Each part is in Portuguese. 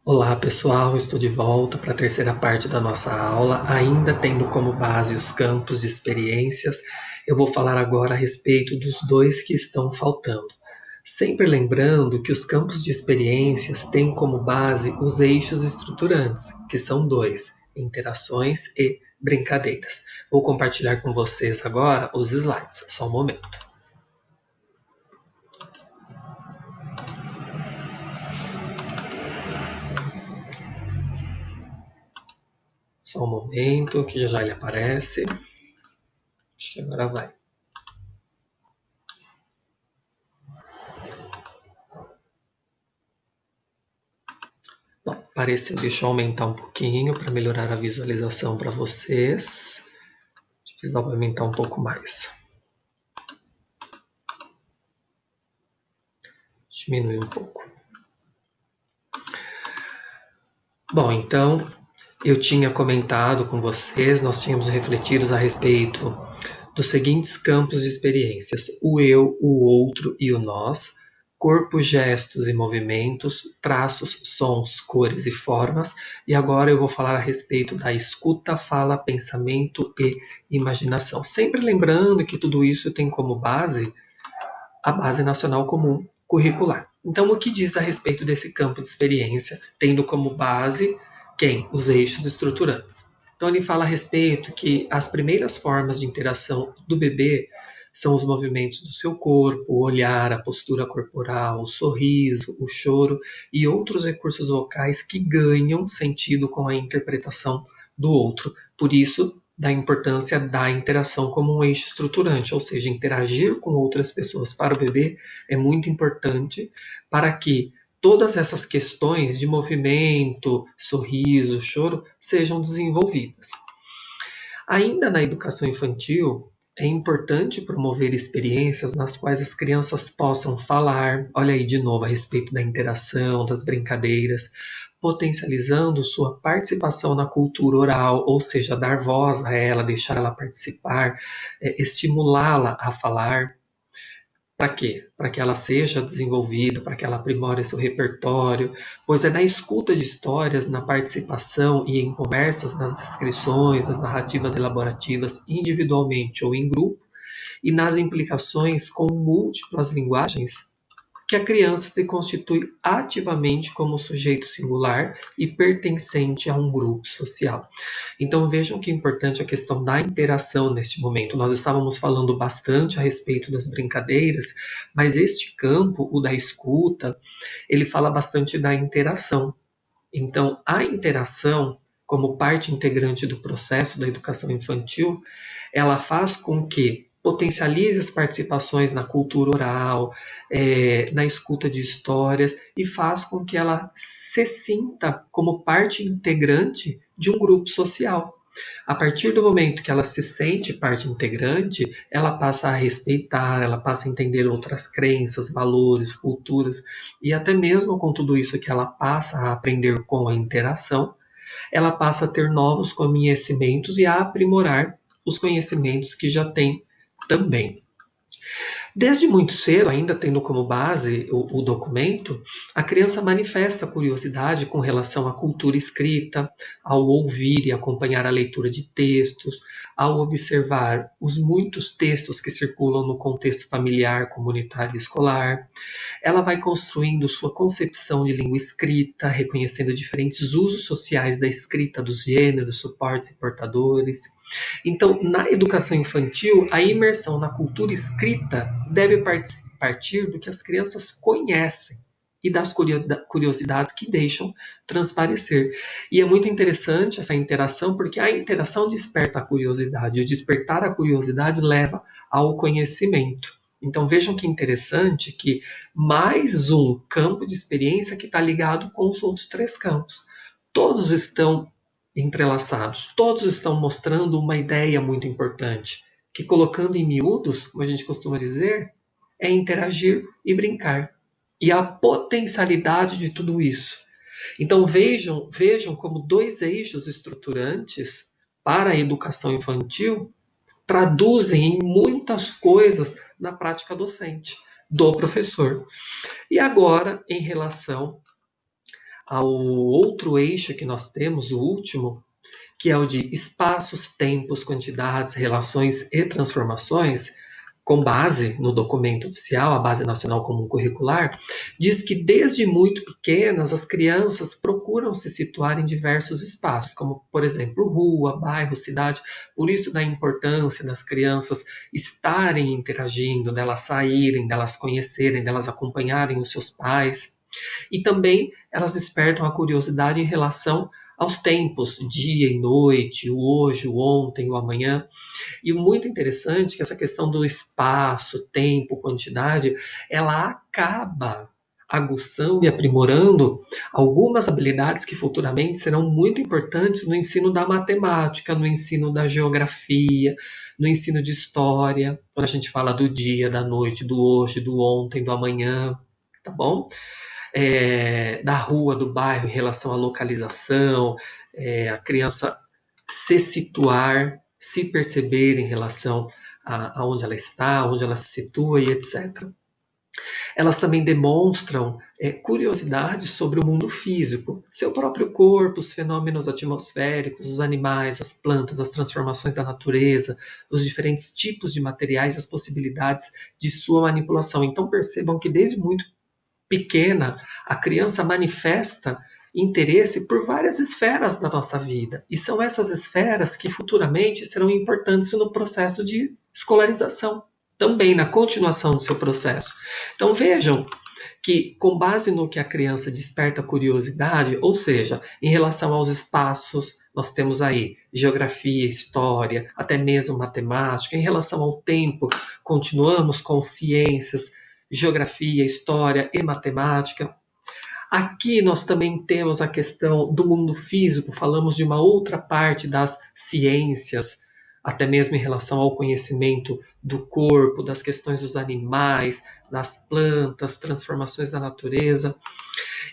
Olá pessoal, estou de volta para a terceira parte da nossa aula, ainda tendo como base os campos de experiências. Eu vou falar agora a respeito dos dois que estão faltando. Sempre lembrando que os campos de experiências têm como base os eixos estruturantes, que são dois: interações e brincadeiras. Vou compartilhar com vocês agora os slides, só um momento. Só um momento, que já ele aparece. Acho que agora vai. Bom, apareceu, deixa eu aumentar um pouquinho para melhorar a visualização para vocês. Deixa eu aumentar um pouco mais. Diminuir um pouco. Bom, então eu tinha comentado com vocês, nós tínhamos refletido a respeito dos seguintes campos de experiências: o eu, o outro e o nós, corpo, gestos e movimentos, traços, sons, cores e formas. E agora eu vou falar a respeito da escuta, fala, pensamento e imaginação. Sempre lembrando que tudo isso tem como base a Base Nacional Comum Curricular. Então, o que diz a respeito desse campo de experiência, tendo como base quem? Os eixos estruturantes. Então, ele fala a respeito que as primeiras formas de interação do bebê são os movimentos do seu corpo, o olhar, a postura corporal, o sorriso, o choro e outros recursos vocais que ganham sentido com a interpretação do outro. Por isso, da importância da interação como um eixo estruturante, ou seja, interagir com outras pessoas para o bebê é muito importante para que todas essas questões de movimento, sorriso, choro sejam desenvolvidas. Ainda na educação infantil, é importante promover experiências nas quais as crianças possam falar, olha aí de novo a respeito da interação, das brincadeiras, potencializando sua participação na cultura oral, ou seja, dar voz a ela, deixar ela participar, estimulá-la a falar. Para quê? Para que ela seja desenvolvida, para que ela aprimore seu repertório, pois é na escuta de histórias, na participação e em conversas, nas descrições, nas narrativas elaborativas, individualmente ou em grupo, e nas implicações com múltiplas linguagens, que a criança se constitui ativamente como sujeito singular e pertencente a um grupo social. Então vejam que é importante a questão da interação neste momento. Nós estávamos falando bastante a respeito das brincadeiras, mas este campo, o da escuta, ele fala bastante da interação. Então, a interação, como parte integrante do processo da educação infantil, ela faz com que potencialize as participações na cultura oral, na escuta de histórias, e faz com que ela se sinta como parte integrante de um grupo social. A partir do momento que ela se sente parte integrante, ela passa a respeitar, ela passa a entender outras crenças, valores, culturas, e até mesmo com tudo isso que ela passa a aprender com a interação, ela passa a ter novos conhecimentos e a aprimorar os conhecimentos que já tem também. Desde muito cedo, ainda tendo como base o documento, a criança manifesta curiosidade com relação à cultura escrita, ao ouvir e acompanhar a leitura de textos, ao observar os muitos textos que circulam no contexto familiar, comunitário e escolar. Ela vai construindo sua concepção de língua escrita, reconhecendo diferentes usos sociais da escrita, dos gêneros, suportes e portadores. Então, na educação infantil, a imersão na cultura escrita deve partir do que as crianças conhecem e das curiosidades que deixam transparecer. E é muito interessante essa interação, porque a interação desperta a curiosidade, e o despertar a curiosidade leva ao conhecimento. Então vejam que interessante que mais um campo de experiência que está ligado com os outros três campos. Todos estão entrelaçados. Todos estão mostrando uma ideia muito importante, que colocando em miúdos, como a gente costuma dizer, é interagir e brincar. E a potencialidade de tudo isso. Então vejam como dois eixos estruturantes para a educação infantil traduzem em muitas coisas na prática docente do professor. E agora, em relação ao outro eixo que nós temos, o último, que é o de espaços, tempos, quantidades, relações e transformações, com base no documento oficial, a Base Nacional Comum Curricular, diz que desde muito pequenas as crianças procuram se situar em diversos espaços, como, por exemplo, rua, bairro, cidade. Por isso da importância das crianças estarem interagindo, delas saírem, delas conhecerem, delas acompanharem os seus pais. E também elas despertam a curiosidade em relação aos tempos, dia e noite, o hoje, o ontem, o amanhã. E o muito interessante é que essa questão do espaço, tempo, quantidade, ela acaba aguçando e aprimorando algumas habilidades que futuramente serão muito importantes no ensino da matemática, no ensino da geografia, no ensino de história, quando a gente fala do dia, da noite, do hoje, do ontem, do amanhã, tá bom? Da rua, do bairro, em relação à localização, a criança se situar, se perceber em relação a onde ela está, onde ela se situa e etc. Elas também demonstram curiosidade sobre o mundo físico, seu próprio corpo, os fenômenos atmosféricos, os animais, as plantas, as transformações da natureza, os diferentes tipos de materiais, as possibilidades de sua manipulação. Então percebam que desde muito pequena, a criança manifesta interesse por várias esferas da nossa vida. E são essas esferas que futuramente serão importantes no processo de escolarização, também na continuação do seu processo. Então vejam que, com base no que a criança desperta curiosidade, ou seja, em relação aos espaços, nós temos aí geografia, história, até mesmo matemática. Em relação ao tempo, continuamos com ciências, geografia, história e matemática. Aqui nós também temos a questão do mundo físico, falamos de uma outra parte das ciências, até mesmo em relação ao conhecimento do corpo, das questões dos animais, das plantas, transformações da natureza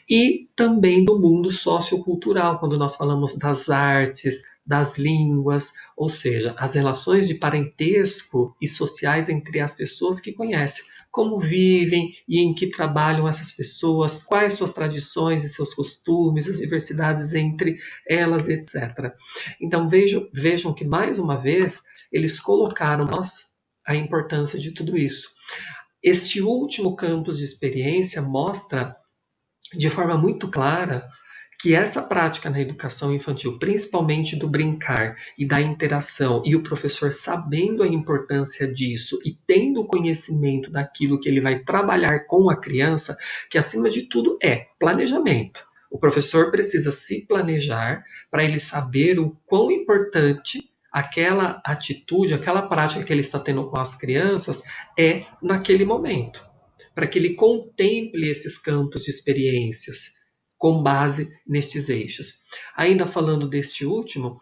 e também do mundo sociocultural, quando nós falamos das artes, das línguas, ou seja, as relações de parentesco e sociais entre as pessoas que conhecem, como vivem e em que trabalham essas pessoas, quais suas tradições e seus costumes, as diversidades entre elas, etc. Então vejam que, mais uma vez, eles colocaram nós a importância de tudo isso. Este último campus de experiência mostra de forma muito clara que essa prática na educação infantil, principalmente do brincar e da interação, e o professor sabendo a importância disso e tendo conhecimento daquilo que ele vai trabalhar com a criança, que acima de tudo é planejamento. O professor precisa se planejar para ele saber o quão importante aquela atitude, aquela prática que ele está tendo com as crianças é naquele momento, para que ele contemple esses campos de experiências com base nestes eixos. Ainda falando deste último,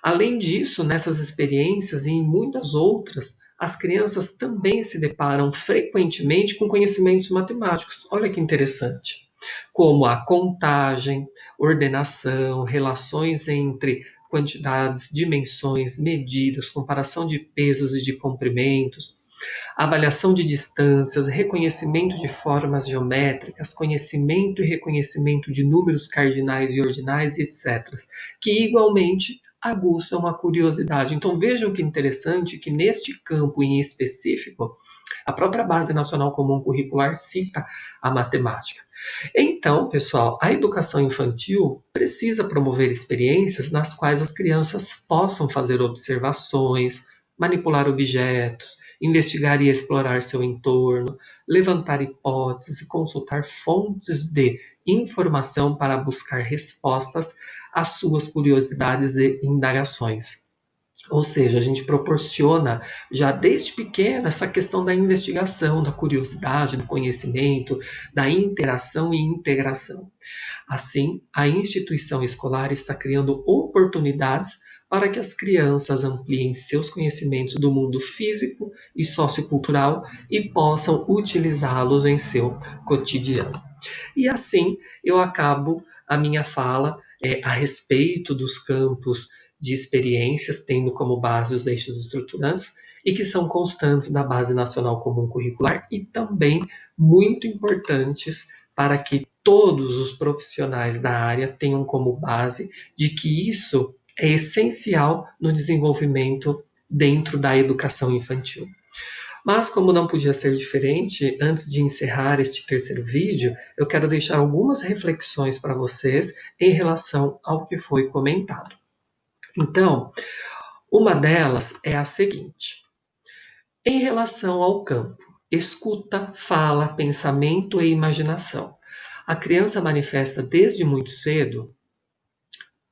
além disso, nessas experiências e em muitas outras, as crianças também se deparam frequentemente com conhecimentos matemáticos. Olha que interessante. Como a contagem, ordenação, relações entre quantidades, dimensões, medidas, comparação de pesos e de comprimentos, avaliação de distâncias, reconhecimento de formas geométricas, conhecimento e reconhecimento de números cardinais e ordinais, etc., que igualmente aguçam a curiosidade. Então vejam que interessante que neste campo em específico, a própria Base Nacional Comum Curricular cita a matemática. Então, pessoal, a educação infantil precisa promover experiências nas quais as crianças possam fazer observações, manipular objetos, investigar e explorar seu entorno, levantar hipóteses e consultar fontes de informação para buscar respostas às suas curiosidades e indagações. Ou seja, a gente proporciona já desde pequena essa questão da investigação, da curiosidade, do conhecimento, da interação e integração. Assim, a instituição escolar está criando oportunidades para que as crianças ampliem seus conhecimentos do mundo físico e sociocultural e possam utilizá-los em seu cotidiano. E assim eu acabo a minha fala a respeito dos campos de experiências, tendo como base os eixos estruturantes e que são constantes da Base Nacional Comum Curricular e também muito importantes para que todos os profissionais da área tenham como base de que isso é essencial no desenvolvimento dentro da educação infantil. Mas, como não podia ser diferente, antes de encerrar este terceiro vídeo, eu quero deixar algumas reflexões para vocês em relação ao que foi comentado. Então, uma delas é a seguinte: em relação ao campo, escuta, fala, pensamento e imaginação. A criança manifesta desde muito cedo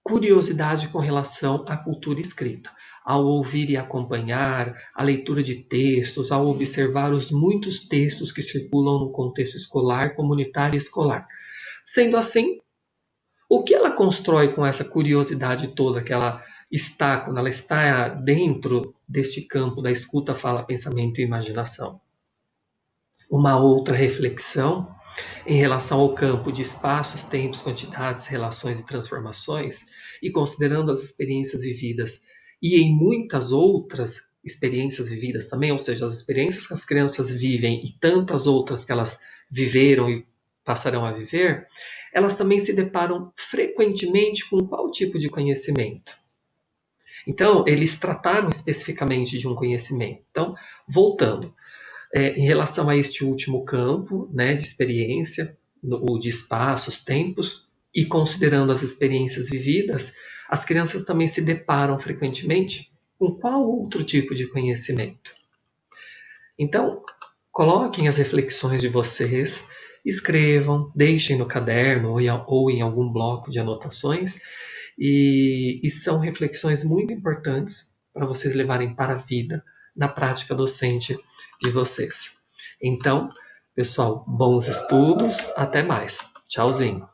curiosidade com relação à cultura escrita. Ao ouvir e acompanhar a leitura de textos, ao observar os muitos textos que circulam no contexto escolar, comunitário e escolar. Sendo assim, o que ela constrói com essa curiosidade toda que ela está, quando ela está dentro deste campo da escuta, fala, pensamento e imaginação? Uma outra reflexão em relação ao campo de espaços, tempos, quantidades, relações e transformações, e considerando as experiências vividas e em muitas outras experiências vividas também, ou seja, as experiências que as crianças vivem e tantas outras que elas viveram e passarão a viver, elas também se deparam frequentemente com qual tipo de conhecimento? Então, eles trataram especificamente de um conhecimento. Então, voltando, em relação a este último campo, né, de experiência, o de espaços, tempos, e considerando as experiências vividas, as crianças também se deparam frequentemente com qual outro tipo de conhecimento? Então, coloquem as reflexões de vocês, escrevam, deixem no caderno ou em algum bloco de anotações, e são reflexões muito importantes para vocês levarem para a vida na prática docente de vocês. Então, pessoal, bons estudos, até mais. Tchauzinho.